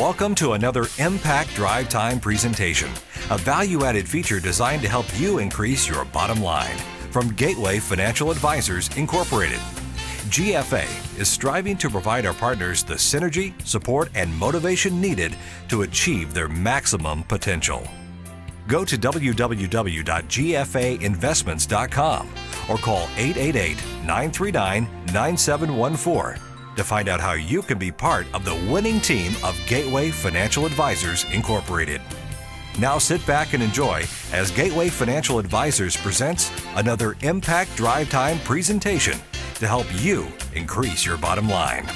Welcome to another Impact Drive Time presentation, a value-added feature designed to help you increase your bottom line from Gateway Financial Advisors Incorporated. GFA is striving to provide our partners the synergy, support, and motivation needed to achieve their maximum potential. Go to www.gfainvestments.com or call 888-939-9714 to find out how you can be part of the winning team of Gateway Financial Advisors Incorporated. Now sit back and enjoy as Gateway Financial Advisors presents another Impact Drive Time presentation to help you increase your bottom line.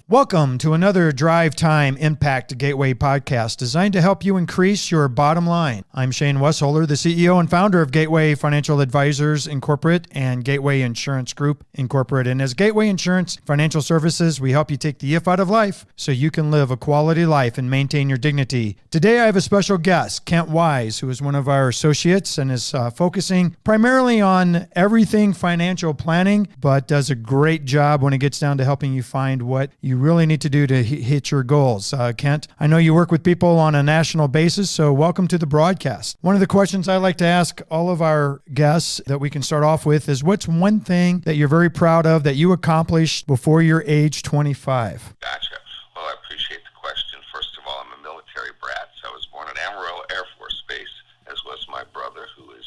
Welcome to another Drive Time Impact Gateway podcast designed to help you increase your bottom line. I'm Shane Westholer, the CEO and founder of Gateway Financial Advisors Incorporated and Gateway Insurance Group Incorporated. And as Gateway Insurance Financial Services, we help you take the if out of life so you can live a quality life and maintain your dignity. Today, I have a special guest, Kent Wise, who is one of our associates and is focusing primarily on everything financial planning, but does a great job when it gets down to helping you find what you really need to do to hit your goals. Kent, I know you work with people on a national basis, so welcome to the broadcast. One of the questions I like to ask all of our guests that we can start off with is, what's one thing that you're very proud of that you accomplished before your age 25? Gotcha. Well, I appreciate the question. First of all, I'm a military brat. So I was born at Amarillo Air Force Base, as was my brother, who is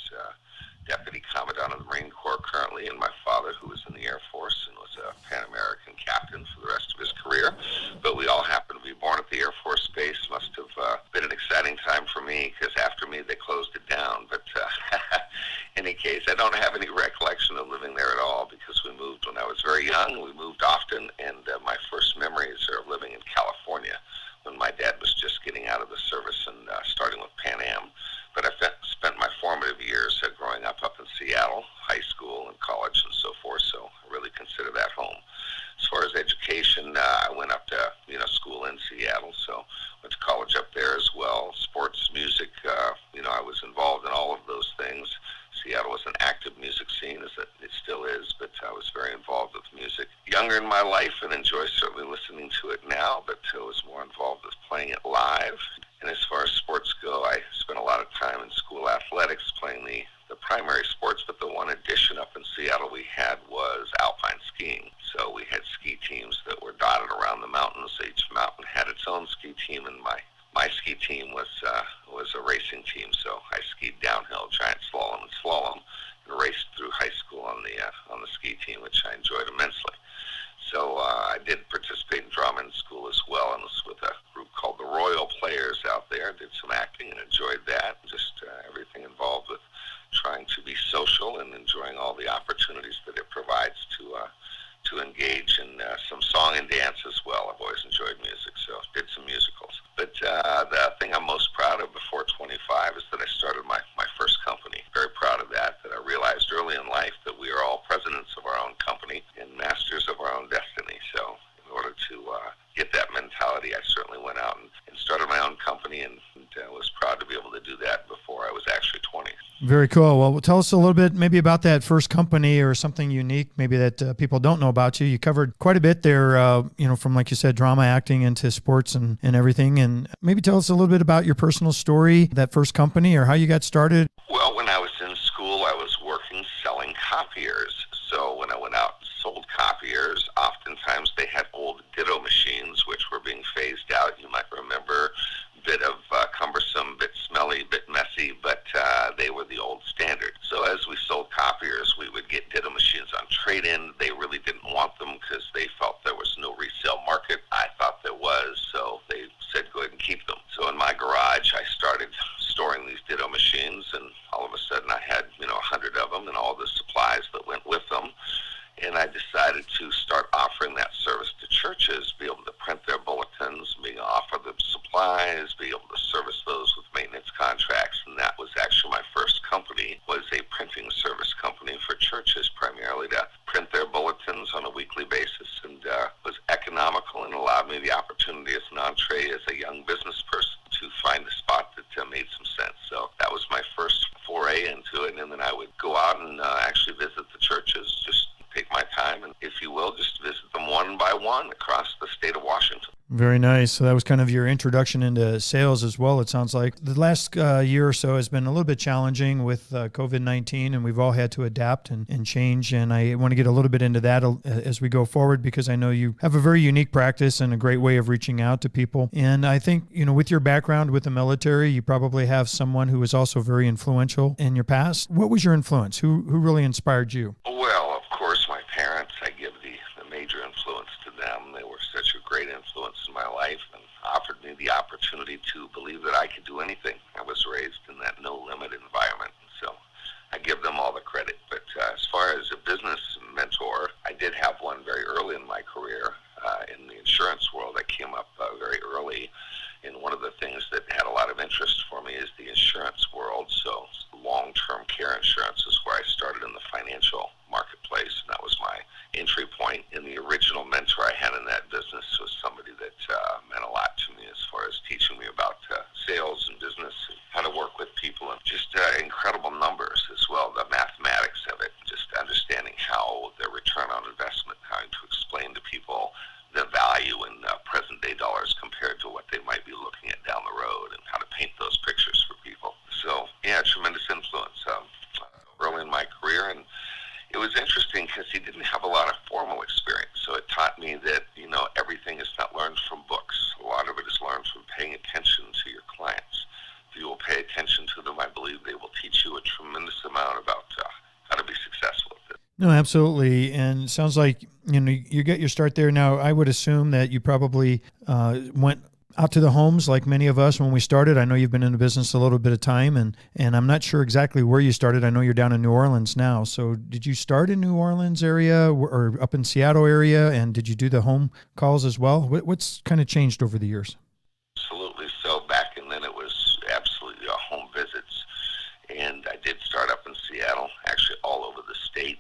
Deputy Commandant of the Marine Corps currently, and my father, who was in the Air Force and was a Pan American captain for the rest of his career. But we all happened to be born at the Air Force Base. Must have been an exciting time for me, because after me, they closed it down. But in any case, I don't have any recollection of living there at all, because we moved when I was very young. We moved often, and my first memories are of living in California when my dad was just getting out of the service and starting with Pan Am. But I spent my formative years growing up in Seattle, high school and college and so forth, so I really consider that home. As far as education, I went up to school in Seattle, so went to college up there as well. Sports, music, I was involved in all of those things. Seattle was an active music scene, as it still is, but I was very involved with music. Younger in my life and enjoy certainly listening to it now, but I was more involved with playing it live. And as far as sports go, I spent a lot of time in school athletics playing the primary sports, but the one addition up in Seattle we had was alpine skiing. So we had ski teams that were dotted around the mountains. Each mountain had its own ski team, and my ski team was a racing team. So I skied downhill, giant slalom and slalom, and raced through high school on the ski team, which I enjoyed immensely. So I did participate in drama in school as well, and was with a group called the Royal Players out there. Did some acting and enjoyed that. Just everything involved with trying to be social and enjoying all the opportunities that it provides to engage in some song and dance as well. I've always enjoyed music, so did some musicals. But the thing I'm most proud of before 25 is that I started my first company. Very proud of that I realized early in life that we are all presidents of our own company and masters of our own destiny. So in order to get that mentality, I certainly went out and started my own company, and was proud to be able to do that before I was actually 20. Very cool. Well, tell us a little bit maybe about that first company, or something unique maybe that people don't know about you. You covered quite a bit there, from, like you said, drama, acting into sports and everything. And maybe tell us a little bit about your personal story, that first company, or how you got started. Well, when I was in school, I was working selling copiers. So when I went out and sold copiers, oftentimes they had old Ditto machines, which were being phased out. You might remember, bit of cumbersome, bit smelly, bit messy, but they were the old standard. So as we sold copiers, we would get Ditto machines on trade-in. They really didn't want them because they felt there was no resale market. I thought there was, so they said go ahead and keep them. So in my garage, I started storing these Ditto machines, and all of a sudden I had 100 of them and all the supplies that went with them. And I decided to start offering that service to churches, be able to print their bulletins, be able to offer them supplies, be able to service those with maintenance contracts. And that was actually my first company, was a printing service company for churches, primarily to print their bulletins on a weekly basis, and was economical and allowed me the opportunity as an entree as a young business person to find a spot that made some sense. So that was my first foray into it. And then I would go out and actually visit the churches, just take my time and, if you will, just visit them one by one across the state of Washington. Very nice. So that was kind of your introduction into sales as well, it sounds like. The last year or so has been a little bit challenging with COVID-19, and we've all had to adapt and change. And I want to get a little bit into that as we go forward, because I know you have a very unique practice and a great way of reaching out to people. And I think, with your background with the military, you probably have someone who was also very influential in your past. What was your influence? Who really inspired you? Well, of course, my parents. I give the major influence to them. They were such a great influence in my life and offered me the opportunity to believe that I could do anything. I was raised in that no-limit environment, so I give them all the credit. But as far as a business mentor, I did have one very early in my career in the insurance world. I came up very early, and one of the things that had a lot of interest for me is the insurance world. So long-term care insurance is where I started in the financial marketplace, and that was my entry point. And the original mentor I had in that business was somebody that meant a lot to me as far as teaching me about sales and business and how to work with people, and just incredible numbers as well, the mathematics of it, just understanding how the return on investment, how to explain to people the value in present-day dollars compared to what they might be looking at down the road, and how to paint those pictures for people. So, yeah, tremendous influence early in my career. And it was interesting because he didn't have a lot of formal experience. So it taught me that, everything is not learned from books. A lot of it is learned from paying attention to your clients. If you will pay attention to them, I believe they will teach you a tremendous amount about how to be successful at this. No, absolutely. And it sounds like, you get your start there. Now, I would assume that you probably went out to the homes like many of us when we started. I know you've been in the business a little bit of time, and I'm not sure exactly where you started. I know you're down in New Orleans now. So did you start in New Orleans area or up in Seattle area? And did you do the home calls as well? What's kind of changed over the years? Absolutely. So back then it was absolutely home visits. And I did start up in Seattle, actually all over the state.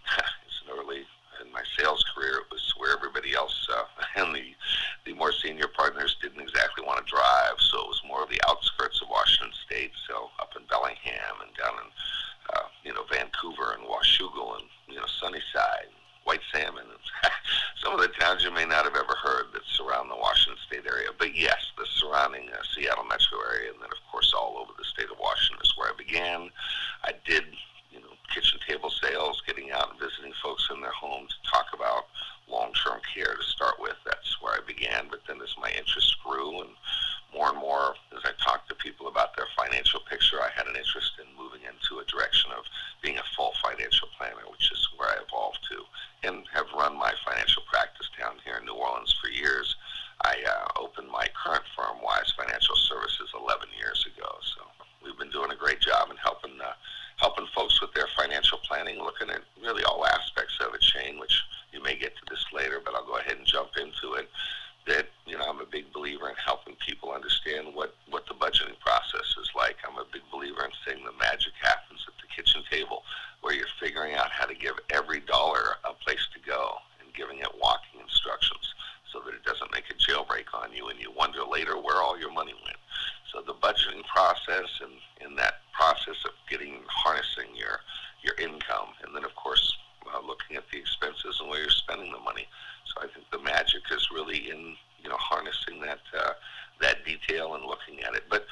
Early in my sales career, it was where everybody else and the more senior partners didn't exactly want to drive, so it was more of the outskirts of Washington State, so up in Bellingham and down in Vancouver and Washougal and Sunnyside, and White Salmon, and some of the towns you may not have ever heard that surround the Washington State area. But yes, the surrounding Seattle metro area, and then of course all over the state of Washington is where I began. I did kitchen table sales, getting out and visiting folks in their homes to talk about long-term care to start with. That's where I began. But then as my interest grew and more as I talked to people about their financial picture, I had an interest in moving into a direction of being a full financial planner, which is where I evolved to, and have run my financial practice down here in New Orleans for years. I opened my current firm, Wise Financial Services, 11 years ago. So we've been doing a great job in helping folks with their financial planning, looking at really all aspects of it, Shane, which you may get to this later, but I'll go ahead and jump into it. That, I'm a big believer in helping people understand what the budgeting process is like. I'm a big believer in saying the magic happens at the kitchen table, where you're figuring out how to give every dollar a place to go and giving it walking instructions so that it doesn't make a jailbreak on you and you wonder later where all your money went. So the budgeting process, and in that process of harnessing your income, and then of course looking at the expenses and where you're spending the money. So I think the magic is really in harnessing that detail and looking at it. But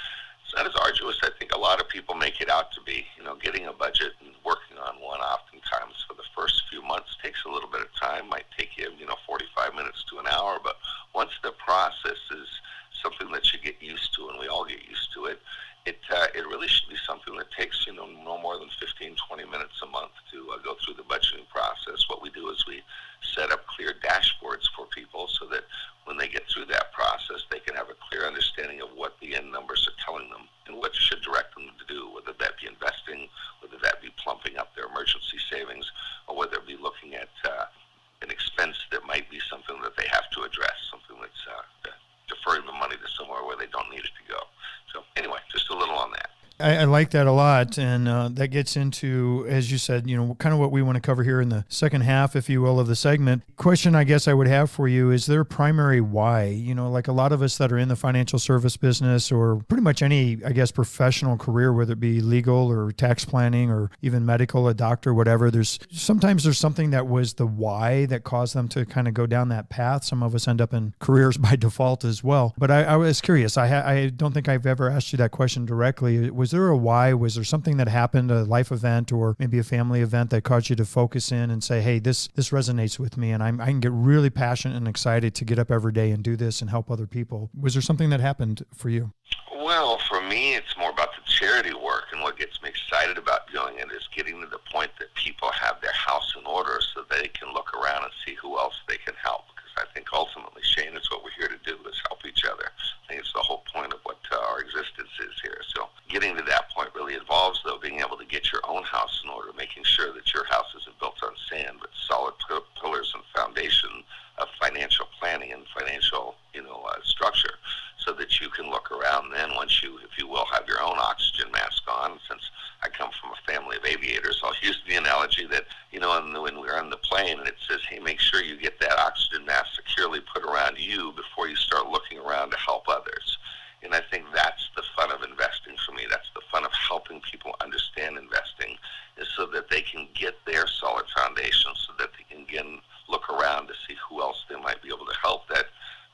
it's not as arduous I think a lot of people make it out to be. Getting a budget and working on one oftentimes for the first few months takes a little bit of time. Might take you 45 minutes to an hour, but once the process is something that you get used to, and we all get used to it, it really should be something that takes no more than 15-20 minutes a month to go I like that a lot, and that gets into, as you said, kind of what we want to cover here in the second half, if you will, of the segment. Question I guess I would have for you, is there a primary why? Like a lot of us that are in the financial service business, or pretty much any, I guess, professional career, whether it be legal or tax planning or even medical, a doctor, whatever, sometimes there's something that was the why that caused them to kind of go down that path. Some of us end up in careers by default as well. But I was curious. I don't think I've ever asked you that question directly. Was there a why? Was there something that happened, a life event or maybe a family event that caused you to focus in and say, hey, this resonates with me, and I can get really passionate and excited to get up every day and do this and help other people? Was there something that happened for you? Well, for me, it's more about the charity work, and what gets me excited about doing it is getting to the point that people have their house in order so they can look around and see who else they can help. Because I think ultimately, Shane, it's what we're here to do, is help each other. I think it's the whole point of what our existence is here. So getting to that point really involves, though, being able to get your own house in order, making sure that your house isn't built on sand, but solid pillars and foundation of financial planning and financial, structure, so that you can look around then once you, if you will, have your own oxygen mask on. Since I come from a family of aviators, I'll use the analogy that, when we're on the plane and it says, hey, make sure you get that oxygen mask securely put around you before you start looking around to help others. And I think that's the fun of investing for me. That's the fun of helping people understand investing, is so that they can get their solid foundation, so that they can, again, look around to see who else they might be able to help. That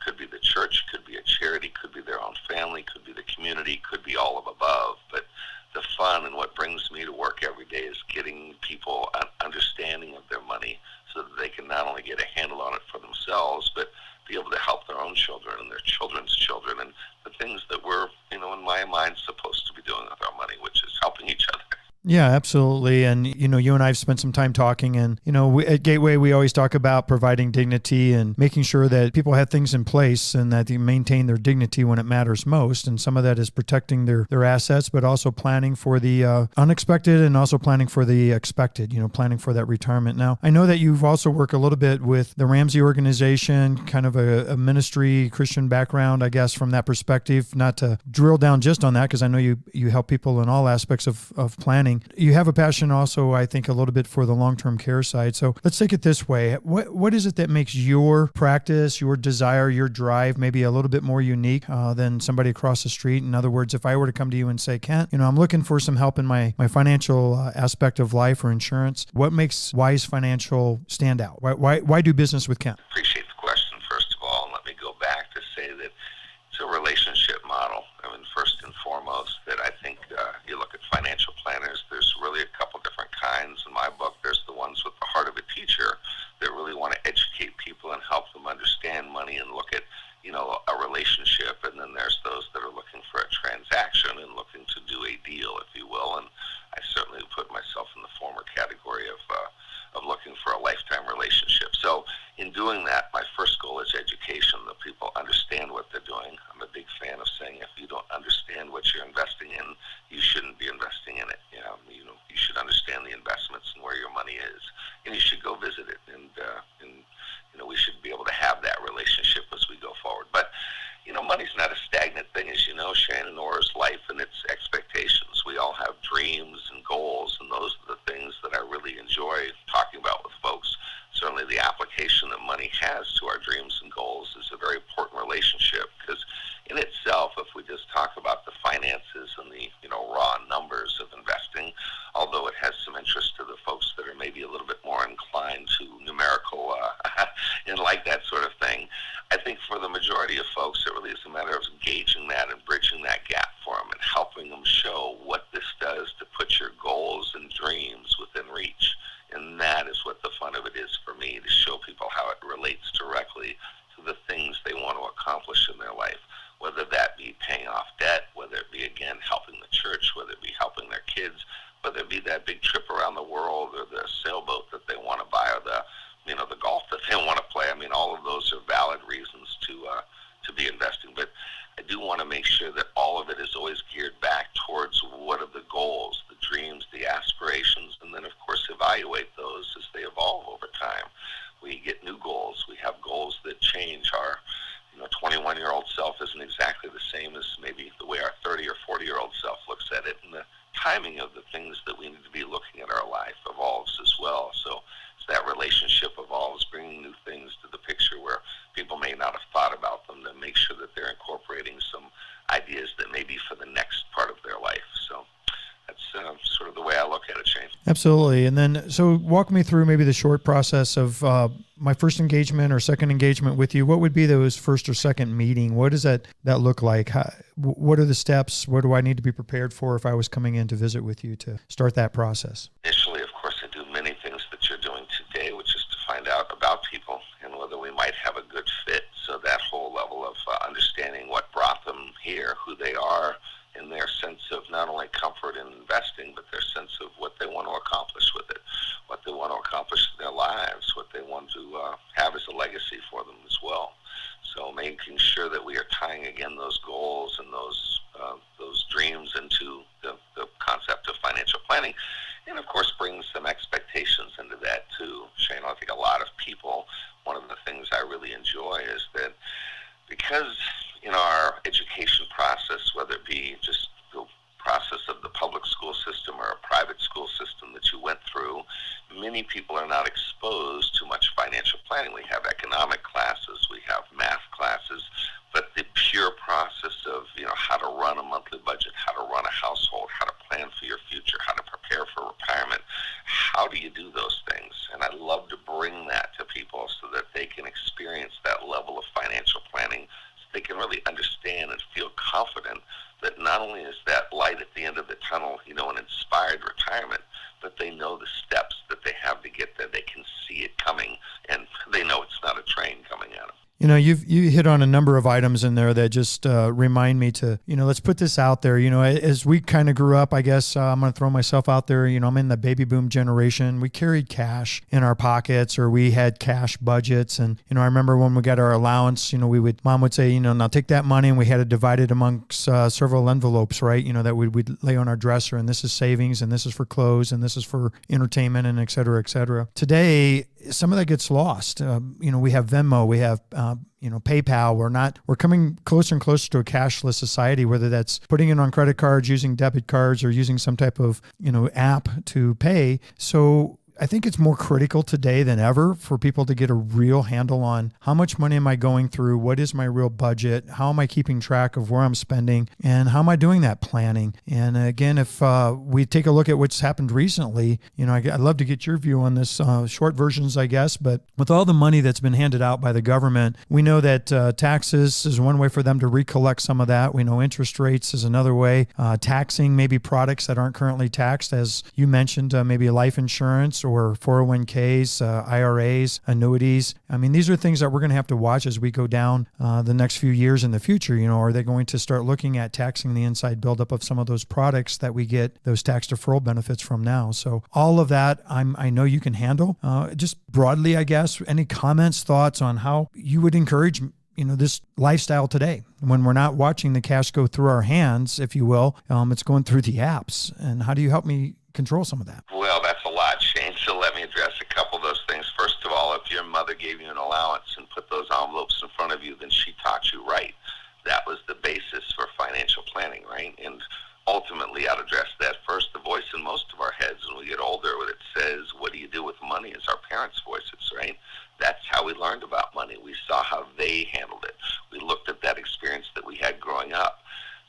could be the church, could be a charity, could be their own family, could be the community, could be all of above. But the fun and what brings me to work every day is getting people an understanding of their money, so that they can not only get a handle on it for themselves, but be able to help their own children and their children's children, and the things that we're, in my mind, supposed to be doing with our money, which is helping each other. Yeah, absolutely. And, you and I have spent some time talking, and, at Gateway, we always talk about providing dignity and making sure that people have things in place and that they maintain their dignity when it matters most. And some of that is protecting their assets, but also planning for the unexpected, and also planning for the expected, planning for that retirement. Now, I know that you've also worked a little bit with the Ramsey organization, kind of a ministry, Christian background, I guess, from that perspective. Not to drill down just on that, because I know you help people in all aspects of planning. You have a passion also, I think, a little bit for the long-term care side. So let's take it this way. What is it that makes your practice, your desire, your drive maybe a little bit more unique than somebody across the street? In other words, if I were to come to you and say, Kent, I'm looking for some help in my financial aspect of life or insurance, what makes Wise Financial stand out? Why do business with Kent? Appreciate the question, first of all, and let me go back to say that it's a relationship model. First and foremost, that I think you look at financial planners, there's really a couple different kinds. In my book, there's the ones with the heart of a teacher that really want to educate people and help them understand money and look at, a relationship. And then there's those that are looking for a transaction and looking to do a deal, if you will. And I certainly put myself in the former category of looking for a lifetime relationship. So in doing that, my first goal is education, that people understand what they're doing. I'm a big fan of saying, if you don't understand what you're investing in, you shouldn't be investing in it. You should understand the investments and where your money is, and you should go visit it. And we should be able to have that relationship as we go forward. But money's not a stagnant thing, as you know, Shannon, nor is life and its expectations. We all have dreams and goals, and those are the things that I really enjoy talking about with folks. Certainly the application that money has to our dreams and goals is a very important relationship, because in itself, if we just talk about the finances and the raw numbers of investing, although it has some interest to the folks that are maybe a little bit more inclined to numerical and like that sort of thing, I think for the majority of folks, it really is a matter of engaging that and bridging that gap for them and helping them show what this does to put your goals and dreams within reach. And that is what the fun of it is for me, to show people how it relates directly to the things they want to accomplish in their life, whether that be paying off debt, whether it be, again, helping the church, whether it be helping their kids, whether it be that big trip around the world or the sailboat that they want to buy, or the golf that they want to play. All of those are valid reasons to be investing. But I do want to make sure that all of it is always geared back towards what are the goals, the dreams, the aspirations, and then, of course, evaluate those as they evolve over time. We get new goals. We have goals that change. Our 21-year-old self isn't exactly the same as maybe the Absolutely. And then, so walk me through maybe the short process of my first engagement or second engagement with you. What would be those first or second meeting? What does that look like? What are the steps? What do I need to be prepared for if I was coming in to visit with you to start that process? Initially, of course, I do many things that you're doing today, which is to find out about people and whether we might have a good fit. So that whole level of understanding what brought them here, who they are, and their sense of not only comfort in investing, but their sense of what they want to accomplish with it, what they want to accomplish in their lives, what they want to have as a legacy for them as well. So making sure that we are tying again those goals and those dreams into the concept of financial planning, and of course bringing some expectations into that too. Shane, I think a lot of people, one of the things I really enjoy is that because in our education process, whether it be just the process of the public school system or a private school system that you went through, many people are not exposed to much financial planning. We have economic classes, we have math classes, but the pure process of, how to run a monthly budget, how to run a household, how to plan for your future, how to prepare for retirement, how do you do those things? And I love to bring that to people so that they can experience that level of financial planning, so they can really understand and feel confident that not only is that light at the end of the tunnel, an inspired retirement, but they know the steps that they have to get there. They can see it coming, and they know it's not a train coming at them. You hit on a number of items in there that just remind me to, let's put this out there. As we kind of grew up, I guess I'm going to throw myself out there. I'm in the baby boom generation. We carried cash in our pockets, or we had cash budgets. And, I remember when we got our allowance, Mom would say, now take that money, and we had it divided amongst several envelopes, right? That we'd lay on our dresser, and this is savings, and this is for clothes, and this is for entertainment, and et cetera, et cetera. Today, some of that gets lost. We have Venmo, we have PayPal. We're coming closer and closer to a cashless society, whether that's putting it on credit cards, using debit cards, or using some type of, app to pay. So I think it's more critical today than ever for people to get a real handle on how much money am I going through, what is my real budget, how am I keeping track of where I'm spending, and how am I doing that planning. And again, if we take a look at what's happened recently, I'd love to get your view on this, short versions, I guess, but with all the money that's been handed out by the government, we know that taxes is one way for them to recollect some of that. We know interest rates is another way. Taxing maybe products that aren't currently taxed, as you mentioned, maybe life insurance or 401ks, IRAs, annuities. I mean, these are things that we're going to have to watch as we go down the next few years in the future. Are they going to start looking at taxing the inside buildup of some of those products that we get those tax deferral benefits from now? So all of that, I know you can handle. Just broadly, I guess, any comments, thoughts on how you would encourage this lifestyle today when we're not watching the cash go through our hands, if you will, it's going through the apps. And how do you help me control some of that? Well, that's a lot, Shane. So let me address a couple of those things. First of all, if your mother gave you an allowance and put those envelopes in front of you, then she taught you right. That was the basis for financial planning, right? And ultimately, I'd address that first. The voice in most of our heads when we get older, when it says, what do you do with money, is our parents' voices, right? That's how we learned about money. We saw how they handled it. We looked at that experience that we had growing up.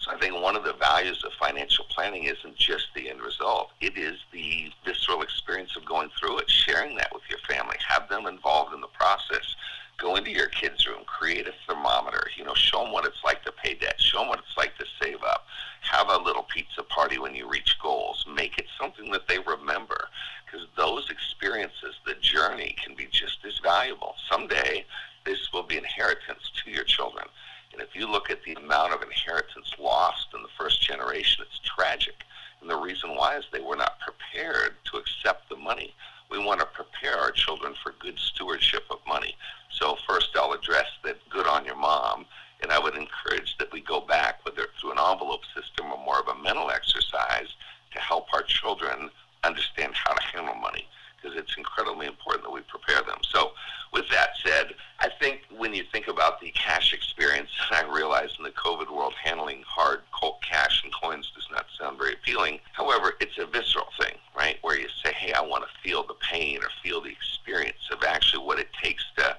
So I think one of the values of financial planning isn't just the end result. It is the visceral experience of going through it, sharing that with your family, have them involved in the process. Go into your kids' room, create a thermometer, show them what it's like to pay debt, show them what it's like to save up, have a little pizza party when you reach goals, make it something that they remember, because those experiences, the journey, can be just as valuable. Someday, this will be inheritance to your children. And if you look at the amount of inheritance lost in the first generation, it's tragic. And the reason why is they were not prepared to accept the money. We want to prepare our children for good stewardship of money. So first I'll address that good on your mom, and I would encourage that we go back, whether through an envelope system or more of a mental exercise, to help our children understand how to handle money, because it's incredibly important that we prepare them. So with that said, I think when you think about the cash experience, I realize in the COVID world, handling hard cash and coins does not sound very appealing. However, it's a visceral thing, right? Where you say, hey, I want to feel the pain or feel the experience of actually what it takes to,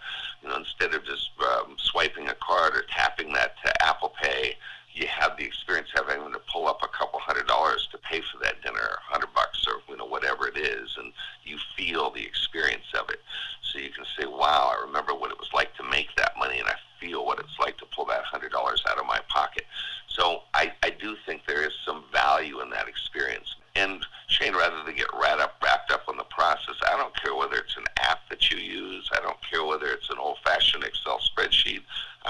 instead of just swiping a card or tapping that to Apple Pay, you have the experience of having to pull up a couple $100 to pay for that dinner, or $100 or whatever it is.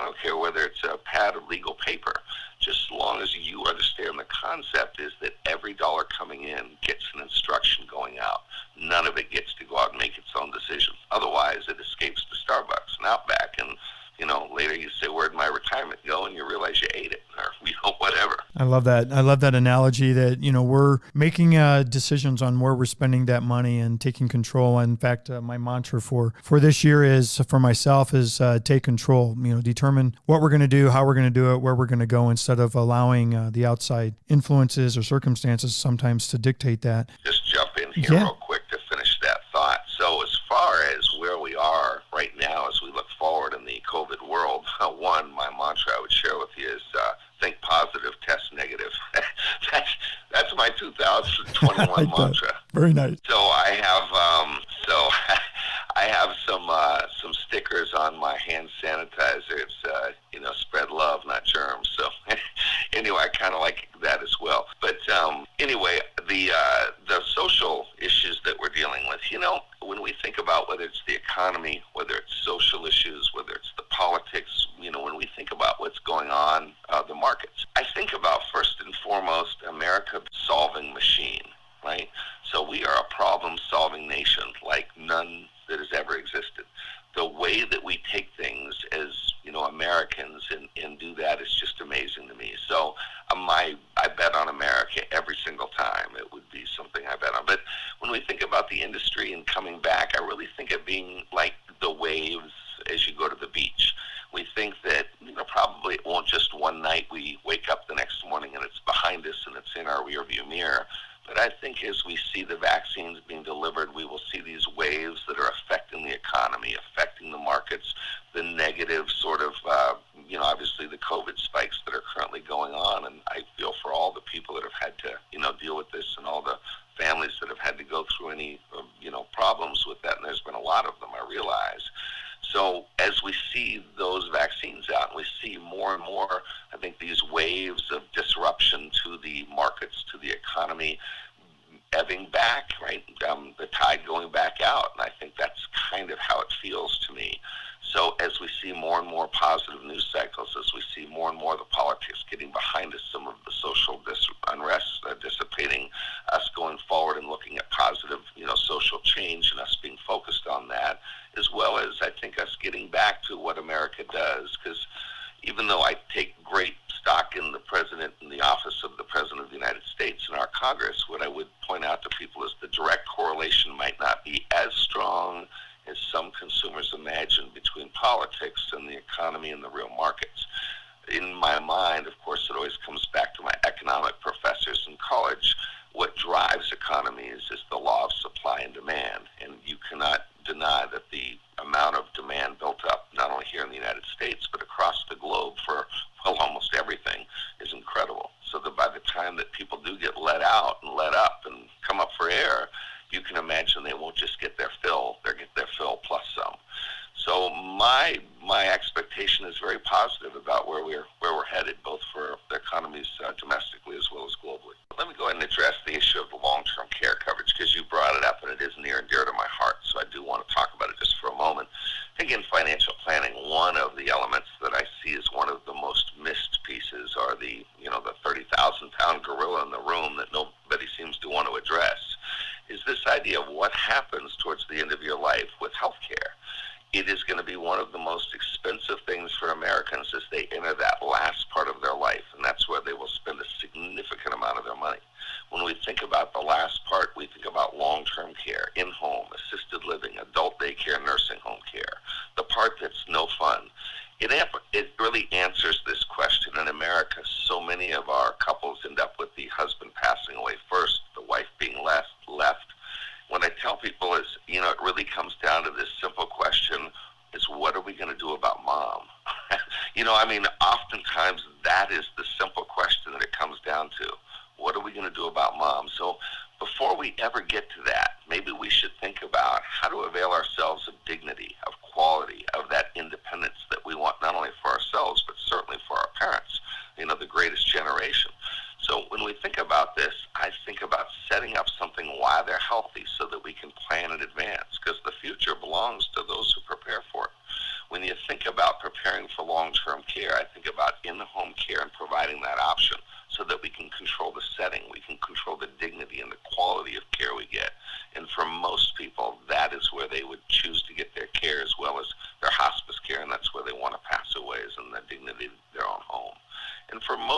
don't care whether it's a pad of legal paper. Just as long as you understand the concept is that every dollar coming in gets an instruction going out. None of it gets to go out and make its own decisions. Otherwise, it escapes to Starbucks and Outback, and later you say, where'd my retirement go? And you realize you ate it, or whatever. I love that. I love that analogy that, we're making decisions on where we're spending that money and taking control. In fact, my mantra for this year is, for myself, is take control, determine what we're going to do, how we're going to do it, where we're going to go, instead of allowing the outside influences or circumstances sometimes to dictate that. Just jump in here real quick to finish that thought. So as far as where we are right now, as we look forward in the COVID world, one, my mantra I would share with you is think positive, test negative. That's my 2021 mantra. Very nice. So I have some stickers on my hand sanitizer. It's spread love, not germs. So anyway, I kind of like that as well. But anyway, the social issues that we're dealing with, when we think about whether it's the economy, whether it's social issues, whether it's the politics, when we think about what's going on, the markets, I think about first and foremost America solving machine, right? So we are a problem-solving nation like none that has ever existed. The way that we take things as Americans and do that is just amazing to me. So I bet on America every single time. It would be something I bet on. But when we think about the industry and coming back, I really think of being like the waves as you go to the beach. We think that probably it won't just one night we wake up the next morning and it's behind us and it's in our rearview mirror. But I think as we see the vaccines being delivered, we will see these waves that are affecting the economy, affecting the markets, the negative sort of, obviously the COVID spikes that are currently going on. And I feel for all the people that have had to, deal with this, and all the families that have had to go through any, problems with that. And there's been a lot of them, I realize. So as we see those vaccines out, and we see more and more, I think, these waves of disruption to the markets, to the economy, ebbing back, right? The tide going back out. And I think that's kind of how it feels to me. So as we see more and more positive news cycles, as we see more and more of the politics getting behind us, some of the social unrest dissipating, us going forward and looking at positive, social change, and us being focused on that, as well as I think us getting back to what America does. Because even though I take great stock in the president and the office of the president of the United States and our Congress, what I would point out to people is the direct correlation might not be as strong as some consumers imagine between politics and the economy and the real markets. In my mind, of course, it always comes back to my economic professors in college. What drives economies is the law of supply and demand, and you cannot deny that the amount of demand built up, not only here in the United States, but across the globe for almost everything, is incredible. So that by the time that people do get let out and let up and come up for air, you can imagine they won't just get their fill, they'll get their fill plus some. So my expectation is very positive about where we're headed, both for the economies domestically as well as globally. Let me go ahead and address the issue of the long-term care coverage, because you brought it up and it is near and dear to my heart. So I do want to talk about it just for a moment. I think in financial planning, one of the elements that I see as one of the most missed pieces are the 30,000-pound gorilla in the room that nobody seems to want to address, is this idea of what happens towards the end of your life with health care. It is going to be one of the most expensive things for Americans as they enter that last part of their life, and that's where they will spend a significant amount of their money. When we think about the last part, we think about long-term care, in-home, assisted living, adult daycare, nursing home care, the part that's no fun. It really answers this question. In America, so many of our couples end up with the husband passing away first, the wife being left. What I tell people is, it really comes down to this simple question, is what are we going to do about mom? Oftentimes that is the simple question that it comes down to. What are we going to do about mom? So before we ever get to that, maybe we should think about how to avail ourselves of dignity, of quality, of that independence that we want not only for ourselves, but certainly for our parents, the greatest generation. So when we think about this, I think about setting up something while they're healthy so that we can plan in advance, because the future belongs to those who prepare for it. When you think about preparing for long-term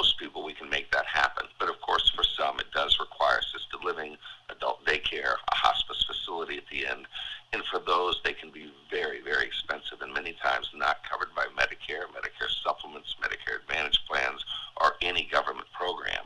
most people, we can make that happen. But of course, for some, it does require assisted living, adult daycare, a hospice facility at the end. And for those, they can be very, very expensive and many times not covered by Medicare, Medicare supplements, Medicare Advantage plans, or any government program,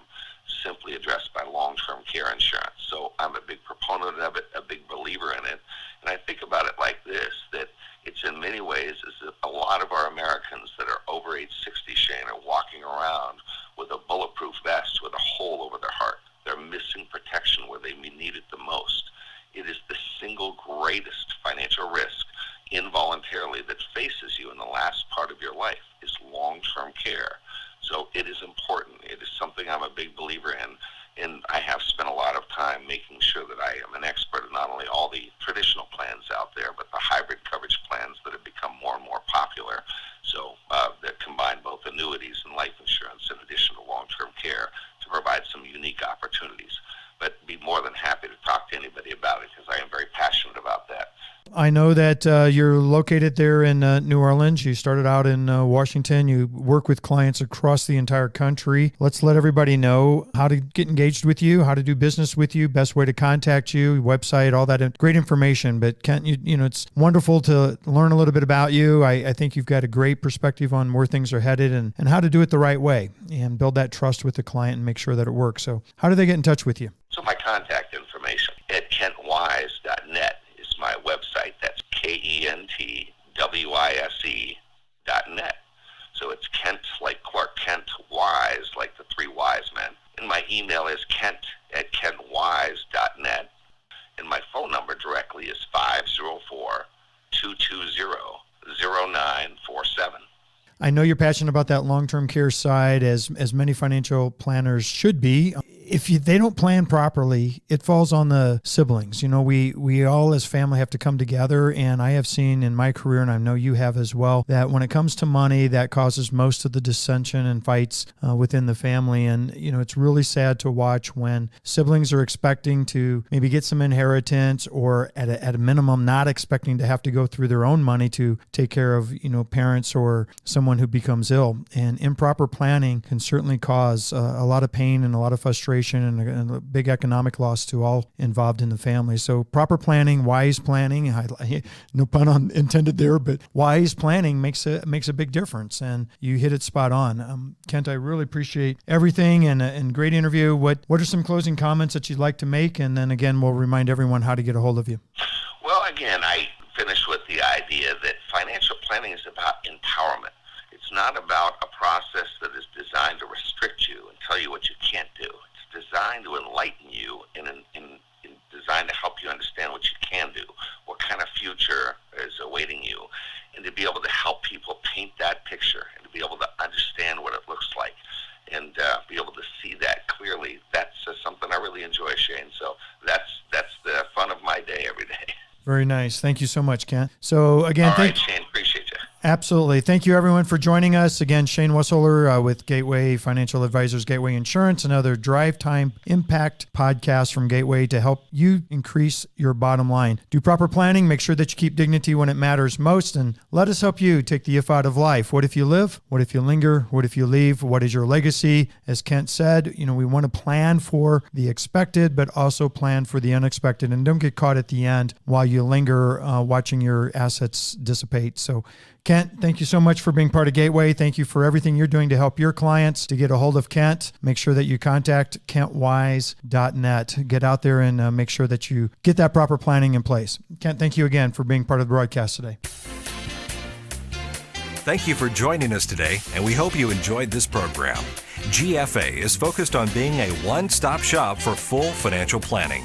simply addressed by long-term care insurance. So I'm a big proponent of it, a big believer in it. And I think about it like this, that it's in many ways as if a lot of our Americans that are over age 60, Shane, are walking around with a bulletproof vest with a hole over their heart. They're missing protection where they need it the most. It is the single greatest financial risk involuntarily that faces you in the last part of your life is long-term care. So it is important. It is something I'm a big believer in. And I have spent a lot of time making sure that I am an expert in not only all the traditional plans out there, but the hybrid coverage plans that have become more and more popular. So that combine both annuities and life insurance in addition to long-term care to provide some unique opportunities. But be more than happy to talk to anybody about it because I am very passionate about that. I know that you're located there in New Orleans. You started out in Washington. You work with clients across the entire country. Let's let everybody know how to get engaged with you, how to do business with you, best way to contact you, website, all that great information. But Kent, you know, it's wonderful to learn a little bit about you. I think you've got a great perspective on where things are headed and how to do it the right way and build that trust with the client and make sure that it works. So how do they get in touch with you? So my contact information at kentwise.net is my website. That's KENTWISE.net. So it's Kent like Clark Kent, Wise like the three wise men. And my email is kent@kentwise.net. And my phone number directly is 504-220-0947. I know you're passionate about that long-term care side, as many financial planners should be. If they don't plan properly, it falls on the siblings. You know, we all as family have to come together, and I have seen in my career, and I know you have as well, that when it comes to money, that causes most of the dissension and fights within the family. And, you know, it's really sad to watch when siblings are expecting to maybe get some inheritance or at a minimum not expecting to have to go through their own money to take care of, you know, parents or someone who becomes ill. And improper planning can certainly cause a lot of pain and a lot of frustration and a big economic loss to all involved in the family. So proper planning, wise planning, no pun intended there, but wise planning makes a big difference, and you hit it spot on. Kent, I really appreciate everything and great interview. What are some closing comments that you'd like to make? And then again, we'll remind everyone how to get a hold of you. Well, again, I finish with the idea that financial planning is about empowerment. It's not about a process that is designed to restrict you and tell you what you can't do. It's designed to enlighten you and designed to help you understand what you can do, what kind of future is awaiting you, and to be able to help people paint that picture and to be able to understand what it looks like and be able to see that clearly. That's something I really enjoy, Shane. So that's the fun of my day every day. Very nice. Thank you so much, Kent. So again, all right, Shane, appreciate you. Absolutely. Thank you, everyone, for joining us. Again, Shane Wessoller with Gateway Financial Advisors, Gateway Insurance, another Drive Time Impact podcast from Gateway to help you increase your bottom line. Do proper planning. Make sure that you keep dignity when it matters most, and let us help you take the if out of life. What if you live? What if you linger? What if you leave? What is your legacy? As Kent said, you know, we want to plan for the expected, but also plan for the unexpected, and don't get caught at the end while you linger watching your assets dissipate. So Kent, thank you so much for being part of Gateway. Thank you for everything you're doing to help your clients. To get a hold of Kent, make sure that you contact kentwise.net. Get out there and make sure that you get that proper planning in place. Kent, thank you again for being part of the broadcast today. Thank you for joining us today, and we hope you enjoyed this program. GFA is focused on being a one-stop shop for full financial planning.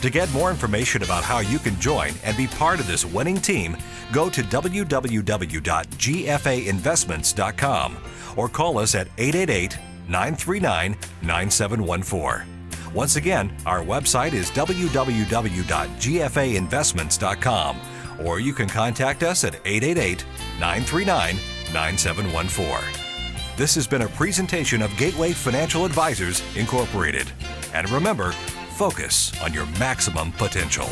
To get more information about how you can join and be part of this winning team, go to www.gfainvestments.com or call us at 888-939-9714. Once again, our website is www.gfainvestments.com, or you can contact us at 888-939-9714. This has been a presentation of Gateway Financial Advisors, Incorporated. And remember, focus on your maximum potential.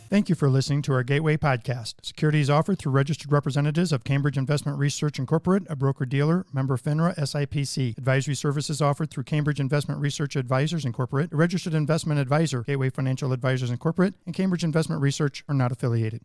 Thank you for listening to our Gateway podcast. Securities offered through registered representatives of Cambridge Investment Research Incorporated, a broker-dealer, member FINRA, SIPC. Advisory services offered through Cambridge Investment Research Advisors Incorporated, a registered investment advisor. Gateway Financial Advisors Incorporated and Cambridge Investment Research are not affiliated.